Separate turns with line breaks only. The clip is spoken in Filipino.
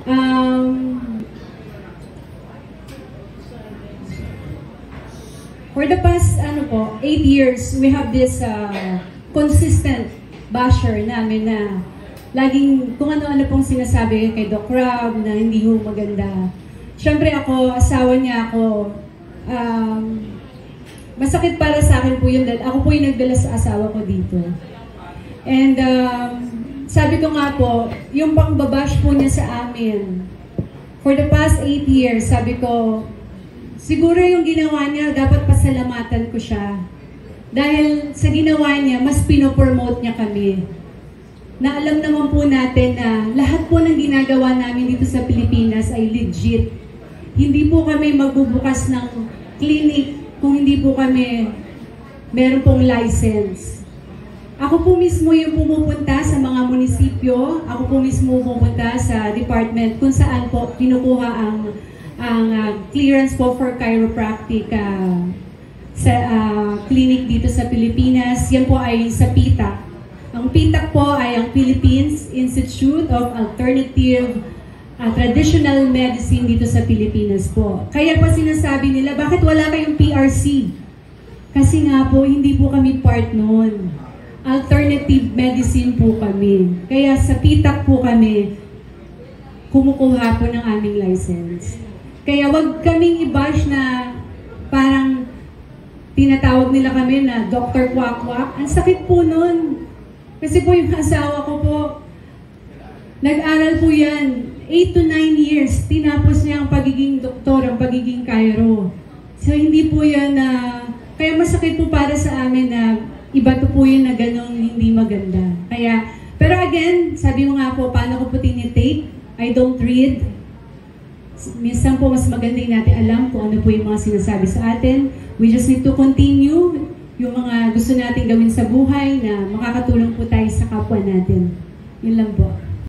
Um, for the past 8 years, we have this consistent basher namin na laging kung ano-ano pong sinasabi kay Doc Rob na hindi ho maganda. Siyempre ako, asawa niya ako, masakit para sa akin po yun dahil ako po yung nagdala sa asawa ko dito. And sabi ko nga po, yung pangbabash po niya sa amin, for the past 8 years, sabi ko, siguro yung ginawa niya, dapat pasalamatan ko siya. Dahil sa ginawa niya, mas pinopromote niya kami. Na alam naman po natin na lahat po ng ginagawa namin dito sa Pilipinas ay legit. Hindi po kami magbubukas ng clinic kung hindi po kami meron pong license. Ako po mismo yung pumupunta sa mga munisipyo, ako po mismo pupunta sa department kung saan po kinukuha ang clearance po for chiropractic sa clinic dito sa Pilipinas. Yan po ay sa PITAC. Ang PITAC po ay ang Philippines Institute of Alternative Traditional Medicine dito sa Pilipinas po. Kaya po sinasabi nila, bakit wala kayong PRC? Kasi nga po, hindi po kami part noon. Alternative medicine po kami. Kaya sa PITAC po kami, kumukuha po ng aming license. Kaya wag kaming i-bash na parang tinatawag nila kami na Dr. Kwak-Kwak. Ang sakit po nun. Kasi po yung asawa ko po, nag-aral po yan. 8 to 9 years, tinapos niya ang pagiging doktor, ang pagiging chiro. So hindi po yan kaya masakit po para sa amin na iba to po yun na ganong hindi maganda. Kaya, pero again, sabi mo nga po, paano ko po tinitake? I don't read. Minsan po mas maganda yung natin alam kung ano po yung mga sinasabi sa atin. We just need to continue yung mga gusto natin gawin sa buhay na makakatulong po tayo sa kapwa natin. Yun lang po.